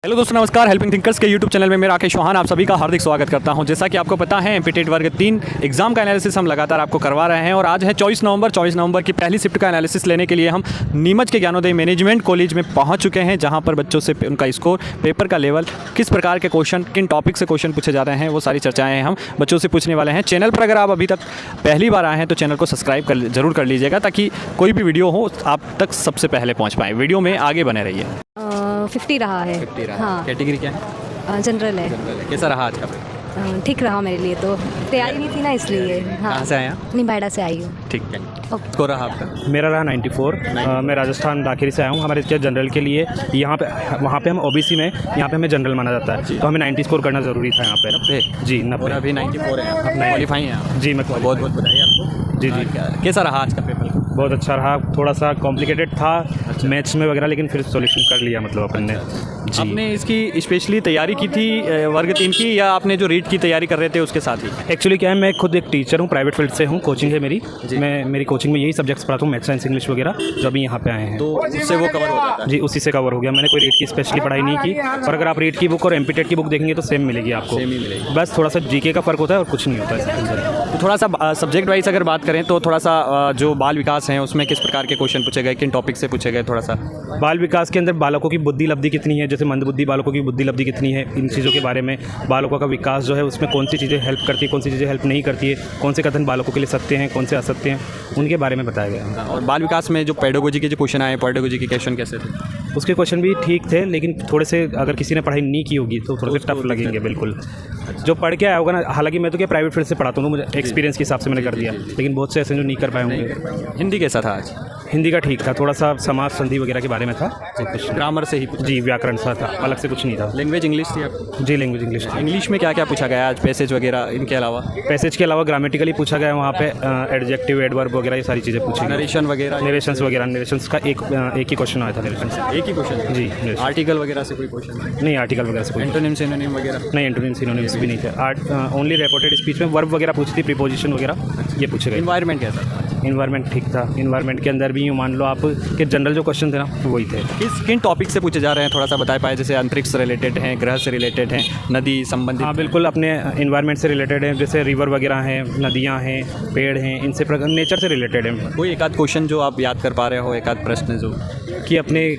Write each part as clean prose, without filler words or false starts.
Hello दोस्तों, नमस्कार। Helping thinkers के यूट्यूब चैनल में मैं राकेश चौहान आप सभी का हार्दिक स्वागत करता हूं। जैसा कि आपको पता है, एमपीटेट वर्ग 3 एग्जाम का एनालिसिस हम लगातार आपको करवा रहे हैं और आज है 24 नवंबर की पहली शिफ्ट का एनालिसिस लेने के लिए हम नीमच के ज्ञानोदय मैनेजमेंट कॉलेज में पहुंच चुके हैं, जहां पर बच्चों से उनका स्कोर, पेपर का लेवल, किस प्रकार के क्वेश्चन, किन टॉपिक से क्वेश्चन पूछे जा रहे हैं, वो सारी चर्चाएँ हम बच्चों से पूछने वाले हैं। चैनल पर अगर आप अभी तक पहली बार आए हैं तो चैनल को सब्सक्राइब जरूर कर लीजिएगा, ताकि कोई भी वीडियो हो आप तक सबसे पहले पहुँच पाएँ। वीडियो में आगे बने रहिए। 50 रहा है। 50 रहा। हाँ। कैटेगरी क्या है? जनरल है। कैसा रहा आज का? ठीक रहा मेरे लिए, तो तैयारी नहीं थी ना, इसलिए। हाँ। कहाँ से आए आप? निम्बाड़ा से आई हूँ। ठीक है। ओके। स्कोर रहा आपका? मेरा रहा 94। मैं राजस्थान दाखिरी से आया हूँ। हमारे जनरल के लिए यहाँ पे, वहाँ पे हम ओबीसी में, यहाँ पे हमें जनरल माना जाता है, तो हमें 90 स्कोर करना ज़रूरी था यहाँ पे। 90 जी, और 90। अभी 94 है। आप क्वालिफाई हैं आप? जी, मैं बहुत बहुत बधाई आपको। जी जी। कैसा रहा आज का पेपर? बहुत अच्छा रहा। थोड़ा सा कॉम्प्लिकेटेड था मैथ्स में वगैरह, लेकिन फिर सॉल्यूशन कर लिया मतलब अपन ने। जी। आपने इसकी स्पेशली तैयारी की थी वर्ग 3 की, या आपने जो रीट की तैयारी कर रहे थे उसके साथ ही? एक्चुअली क्या है, मैं खुद एक टीचर हूँ, प्राइवेट फील्ड से हूँ, कोचिंग है मेरी। मेरी कोचिंग में यही सब्जेक्ट्स पढ़ाता हूँ, मैथ्स साइंस इंग्लिश वगैरह, जो अभी यहाँ पे आए हैं। तो उससे वो कवर हो जाता है? जी, उसी से कवर हो गया। मैंने कोई रीट की स्पेशली पढ़ाई नहीं की, और अगर आप रीट की बुक और एमपीटेट की बुक देखेंगे तो सेम मिलेगी आपको। सेम ही मिलेगी। बस थोड़ा सा जीके का फ़र्क होता है और कुछ नहीं होता है इसके अंदर। तो थोड़ा सा सब्जेक्ट वाइज अगर बात करें तो थोड़ा सा जो बाल विकास हैं उसमें किस प्रकार के क्वेश्चन पूछे गए, किन टॉपिक से पूछे गए? थोड़ा सा बाल विकास के अंदर बालकों की बुद्धि लब्धि कितनी है, जैसे मंदबुद्धि बालकों की बुद्धि लब्धि कितनी है, इन चीज़ों के बारे में। बालकों का विकास जो है उसमें कौन सी चीज़ें हेल्प करती है, कौन सी चीज़ें हेल्प नहीं करती है, कौन से कथन बालकों के लिए सत्य हैं, कौन से असत्य हैं, उनके बारे में बताया गया। और बाल विकास में जो पेडागोजी के जो क्वेश्चन आए, पेडागोजी के क्वेश्चन कैसे थे? उसके क्वेश्चन भी ठीक थे, लेकिन थोड़े से अगर किसी ने पढ़ाई नहीं की होगी तो थोड़े से टफ लगेंगे। बिल्कुल, जो पढ़ के आया होगा ना, हालांकि मैं तो क्या प्राइवेट फील्ड से पढ़ाता हूँ, मुझे एक्सपीरियंस के हिसाब से मैंने कर दिया, लेकिन बहुत से ऐसे जो नहीं कर पाए होंगे। हिंदी कैसा था आज? हिंदी का ठीक था, थोड़ा सा समाज संधि वगैरह के बारे में था, कुछ ग्रामर से ही? जी, व्याकरण सा था, अलग से कुछ नहीं था। लैंग्वेज इंग्लिश थी आपको? जी, लैंग्वेज इंग्लिश थी। इंग्लिश में क्या क्या पूछा गया आज, पैसेज वगैरह इनके अलावा? पैसेज के अलावा ग्रामेटिकली पूछा गया वहाँ पे, एडजेक्टिव, एडवर्ब वगैरह, ये सारी चीज़ें पूछी गई। नरेशन वगैरह? नरेशंस का एक ही क्वेश्चन आया था। नरेशन एक ही क्वेश्चन? जी। आर्टिकल वगैरह से कोई क्वेश्चन नहीं, आर्टिकल वगैरह से कोई एंटोनिम सिनोनिम वगैरह नहीं, एंटोनिम सिनोनिम्स भी नहीं थे। ओनली रिपोर्टेड स्पीच में वर्ब वगैरह पूछी थी, प्रीपोजिशन वगैरह, ये पूछे गए। इन्वायरमेंट कैसा था? इन्वायरमेंट ठीक था। इन्वायरमेंट के अंदर भी यूँ मान लो आप कि जनरल जो क्वेश्चन थे ना वही थे। किन टॉपिक से पूछे जा रहे हैं थोड़ा सा बता पाए? जैसे अंतरिक्ष से रिलेटेड हैं, ग्रह से रिलेटेड हैं, नदी संबंधित? हाँ बिल्कुल, अपने इन्वायरमेंट से रिलेटेड है, जैसे रिवर वगैरह हैं, नदियाँ हैं, पेड़ हैं, इनसे नेचर से रिलेटेड है। कोई एक आध क्वेश्चन जो आप याद कर पा रहे हो, एक आध प्रश्न जो कि अपने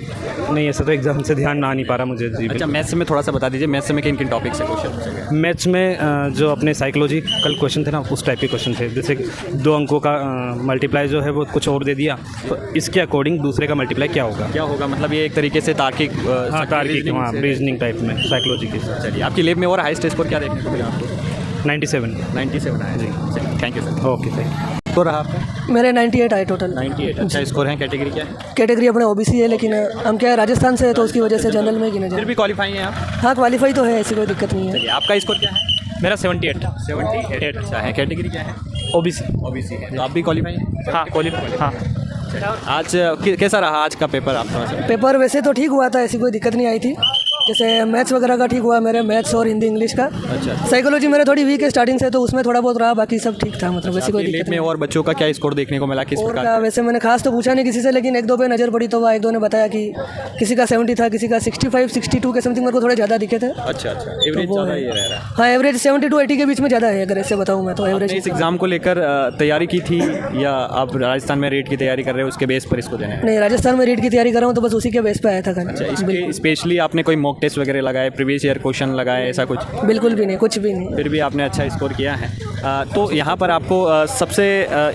नहीं, ऐसा तो एग्जाम से ध्यान ना नहीं पा रहा मुझे। जी। अच्छा, मैथ्स में थोड़ा सा बता दीजिए, मैथ्स में किन किन टॉपिक से क्वेश्चन पूछे गए? मैथ्स में जो अपने साइकोलॉजिकल क्वेश्चन थे ना, उस टाइप के क्वेश्चन थे। जैसे 2 अंकों का मल्टीप्लाई जो है वो कुछ और दे दिया, तो इसके अकॉर्डिंग दूसरे का मल्टीप्लाई क्या होगा, मतलब ये एक तरीके से तार्किक तार्किक, हाँ, रीजनिंग टाइप में, साइकोलॉजी की। चलिए, आपकी लैब में और हाईएस्ट स्कोर क्या देखने को मिला आपको? 97 आया जी। चलिए, thank you sir. Okay, thank you. तो रहा आपका? मेरे 98 आए टोटल। 98 अच्छा स्कोर है। कैटेगरी क्या है? कैटेगरी अपने ओबीसी है, लेकिन हम क्या है, राजस्थान से है, तो उसकी वजह से जनरल में गिने फिर जाए। भी क्वालिफाई हैं आप? हाँ, क्वालिफाई तो है, ऐसी कोई दिक्कत नहीं है। चलिए, आपका स्कोर क्या है? मेरा 78 अच्छा है। कैटेगरी क्या है? ओबीसी है। तो आप भी क्वालिफाई हैं? हाँ, क्वालिफाई। हाँ। आज कैसा रहा आज का पेपर आप थोड़ा सा? पेपर वैसे तो ठीक हुआ था, ऐसी कोई दिक्कत नहीं आई थी। जैसे मैथ्स वगैरह का ठीक हुआ मेरे, मैथ्स और हिंदी इंग्लिश का। अच्छा। साइकोलॉजी मेरे थोड़ी वीक है स्टार्टिंग से, तो उसमें थोड़ा बहुत रहा, बाकी सब ठीक था, मतलब वैसे कोई आपकी दिक्कत लैब में और बच्चों का क्या स्कोर देखने को मिला, किस और प्रकार का? वैसे मैंने खास तो पूछा नहीं किसी से, लेकिन 1-2 पे नज़र पड़ी, तो वह 1-2 ने बताया कि किसी का 70 था, किसी का 65, 62 के समथिंग मेरे को थोड़े ज़्यादा दिखे थे। अच्छा, एवरेज ज़्यादा ये रह रहा है। हाँ, एवरेज 70-80 के बीच में ज़्यादा है, अगर ऐसे बताऊँ मैं तो एवरेज। इस एग्ज़ाम को लेकर तैयारी की थी, या आप राजस्थान में रेट की तैयारी कर रहे हो उसके बेस पर इसको देना है? नहीं, राजस्थान में रीट की तैयारी कर रहा हूँ, तो बस उसी के बेस पे आया था खाली। अच्छा, इसके स्पेशली आपने कोई मॉक टेस्ट वगैरह लगाए, प्रीवियस ईयर क्वेश्चन लगाए, ऐसा कुछ? बिल्कुल भी नहीं, कुछ भी नहीं। फिर भी आपने अच्छा स्कोर किया है। तो यहाँ पर आपको सबसे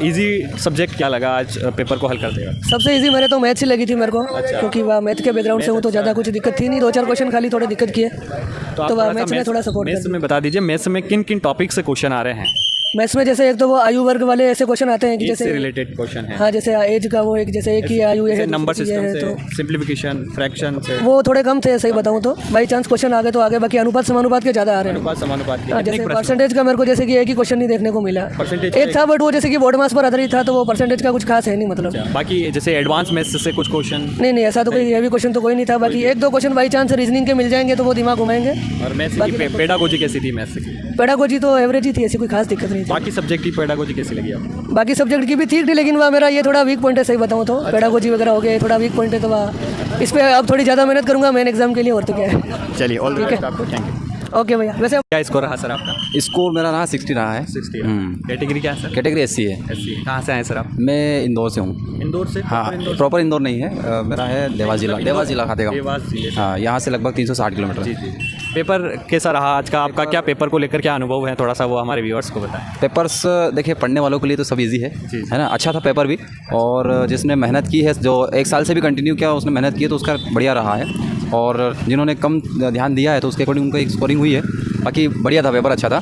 इजी सब्जेक्ट क्या लगा आज पेपर को हल करते हुए? सबसे इजी मेरे तो मैथ्स ही लगी थी मेरे को, क्योंकि वह मैथ के बैकग्राउंड से हूँ, तो ज़्यादा कुछ दिक्कत थी नहीं। 2-4 क्वेश्चन खाली थोड़े दिक्कत किए, तो वह मैथ्स में थोड़ा सपोर्ट मैथ्स में बता दीजिए, मैथ्स में किन किन टॉपिक से क्वेश्चन आ रहे हैं? मैथ्स में जैसे एक तो वो आयु वर्ग वाले ऐसे क्वेश्चन आते हैं कि जैसे रिलेटेड क्वेश्चन है। हाँ, जैसे एज का वो एक, जैसे एक ही आयु है, नंबर दूसरी सिस्टम है, से, तो सिंप्लीफिकेशन, फ्रैक्शन से वो थोड़े कम थे, सही बताऊँ तो। बाई चांस क्वेश्चन आगे तो आगे, बाकी अनुपात समानुपात के ज़्यादा आ रहे हैं। अनुपात समानुपात के हाँ, कितने जैसे प्रश्न? परसेंटेज का मेरे को जैसे कि एक ही क्वेश्चन नहीं देखने को मिला। परसेंटेज एक था, बट वो जैसे कि बोर्ड मास पर आधारित था, तो वो परसेंटेज का कुछ खास है नहीं, मतलब। बाकी जैसे एडवांस मैथ्स से कुछ क्वेश्चन? नहीं, ऐसा तो कोई हैवी क्वेश्चन तो कोई नहीं था। बाकी 1-2 क्वेश्चन बाई चांस रीजनिंग के मिल जाएंगे, तो वो दिमाग घुमाएंगे। और मैथ्स की पेडागोजी कैसी थी? मैथ्स की पेडागोजी तो एवरेज ही थी, ऐसी कोई खास दिक्कत नहीं जी। बाकी सब्जेक्ट की पेडागोजी कैसी लगी आपको? बाकी सब्जेक्ट की भी ठीक थी, लेकिन वह मेरा ये थोड़ा वीक पॉइंट है, सही बताऊँ तो पेडागोजी वगैरह हो गया, थोड़ा वीक पॉइंट है, तो वह इस पर अब थोड़ी ज़्यादा मेहनत करूँगा मेन एग्जाम के लिए, और तो क्या है। चलिए ऑल द बेस्ट आपको, थैंक यू। ओके भैया। वैसे क्या स्कोर रहा सर आपका? स्कोर मेरा रहा 60 रहा है। 60। कैटेगरी क्या है सर? कैटेगरी SC है। SC। कहाँ से आए सर आप? मैं इंदौर से हूँ। इंदौर से? हाँ, प्रॉपर इंदौर नहीं है, मेरा है देवास जिला खाते देवास जिले से। हाँ, यहाँ से लगभग 360 किलोमीटर जी है। जी। पेपर कैसा रहा आज का आपका? क्या पेपर को लेकर क्या अनुभव है, थोड़ा सा वो हमारे व्यूअर्स को बताएं। पेपर्स देखिए, पढ़ने वालों के लिए तो सब इजी है ना। अच्छा था पेपर भी, और जिसने मेहनत की है, जो 1 साल से भी कंटिन्यू किया, उसने मेहनत की है तो उसका बढ़िया रहा है। और जिन्होंने कम ध्यान दिया है तो उसके अकॉर्डिंग उनका एक स्कोरिंग हुई है। बाकी बढ़िया था, पेपर अच्छा था।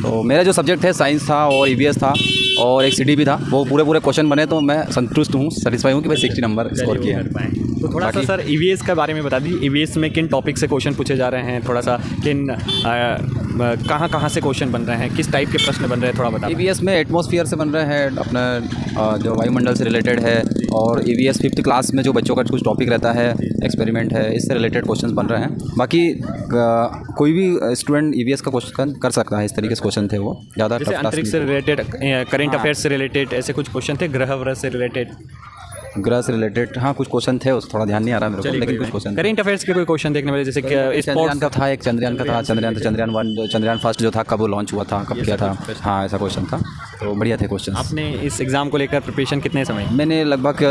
तो मेरा जो सब्जेक्ट है साइंस था और EVS था और एक CD भी था, वो पूरे क्वेश्चन बने, तो मैं संतुष्ट हूँ, सेटिस्फाई हूँ कि भाई 60 नंबर स्कोर किया है। तो थोड़ा सा सर EVS के बारे में बता दीजिए, EVS में किन टॉपिक से क्वेश्चन पूछे जा रहे हैं, थोड़ा सा किन कहाँ से क्वेश्चन बन रहे हैं, किस टाइप के प्रश्न बन रहे हैं, थोड़ा बता। EVS में एटमॉस्फेयर से बन रहे हैं, अपना जो वायुमंडल से रिलेटेड है, और EVS 5th क्लास में जो बच्चों का कुछ टॉपिक रहता है, एक्सपेरिमेंट है, इससे रिलेटेड क्वेश्चंस बन रहे हैं। बाकी कोई भी स्टूडेंट EVS का क्वेश्चन कर सकता है, इस तरीके से क्वेश्चन थे वो ज़्यादा। जैसे अंतरिक्ष से रिलेटेड, करेंट अफेयर्स से रिलेटेड ऐसे कुछ क्वेश्चन थे, ग्रह से रिलेटेड। ग्रह से रिलेटेड हाँ कुछ क्वेश्चन थे, उस थोड़ा ध्यान नहीं आ रहा मेरे को, लेकिन कुछ क्वेश्चन करेंट अफेयर्स के कोई क्वेश्चन देखने वाले, जैसे कि चंद्रयान का था, एक चंद्रयान का था, चंद्रयान 1, चंद्रयान फर्स्ट जो था कब वो लॉन्च हुआ था, कब किया था, हाँ ऐसा क्वेश्चन था। तो बढ़िया थे क्वेश्चन। आपने इस एग्ज़ाम को लेकर प्रिपरेशन कितने समय? मैंने लगभग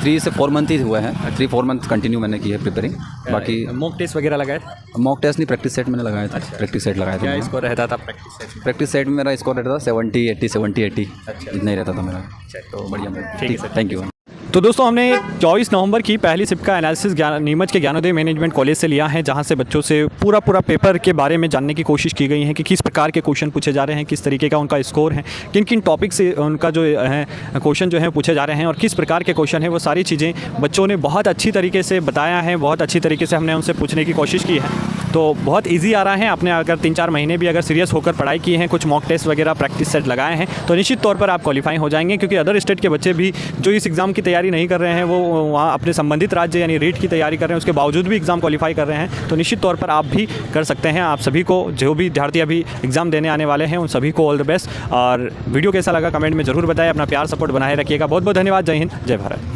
3 से 4 मंथ ही हुए हैं, 3-4 मंथ कंटिन्यू मैंने की है प्रिपेयरिंग। बाकी मॉक टेस्ट वगैरह लगाए? मॉक टेस्ट नहीं, प्रैक्टिस सेट मैंने लगाया था। प्रैक्टिस सेट लगाया था। क्या स्कोर रहता था प्रैक्टिस सेट? प्रैक्टिस सेट में मेरा स्कोर रहता था 70-80 इतना ही रहता था मेरा। तो बढ़िया, ठीक है सर, थैंक यू। तो दोस्तों हमने 24 नवंबर की पहली शिफ्ट का एनालिसिस नीमच के ज्ञानोदय मैनेजमेंट कॉलेज से लिया है, जहां से बच्चों से पूरा पेपर के बारे में जानने की कोशिश की गई है कि किस प्रकार के क्वेश्चन पूछे जा रहे हैं, किस तरीके का उनका स्कोर है, किन किन टॉपिक से उनका जो है क्वेश्चन जो है पूछे जा रहे हैं और किस प्रकार के क्वेश्चन है, वो सारी चीज़ें बच्चों ने बहुत अच्छी तरीके से बताया है, बहुत अच्छी तरीके से हमने उनसे पूछने की कोशिश की है। तो बहुत ईजी आ रहा है। आपने अगर 3-4 महीने भी अगर सीरियस होकर पढ़ाई की है, कुछ मॉक टेस्ट वगैरह प्रैक्टिस सेट लगाए हैं, तो निश्चित तौर पर आप क्वालिफाई हो जाएंगे। क्योंकि अदर स्टेट के बच्चे भी जो इस एग्ज़ाम की तैयारी नहीं कर रहे हैं, वो वहाँ अपने संबंधित राज्य यानी रीट की तैयारी कर रहे हैं, उसके बावजूद भी एग्ज़ाम क्वालिफाई कर रहे हैं। तो निश्चित तौर पर आप भी कर सकते हैं। आप सभी को, जो भी विद्यार्थी अभी एग्ज़ाम देने आने वाले हैं, उन सभी को ऑल द बेस्ट। और वीडियो कैसा लगा कमेंट में ज़रूर बताएं। अपना प्यार सपोर्ट बनाए रखिएगा। बहुत बहुत धन्यवाद। जय हिंद, जय भारत।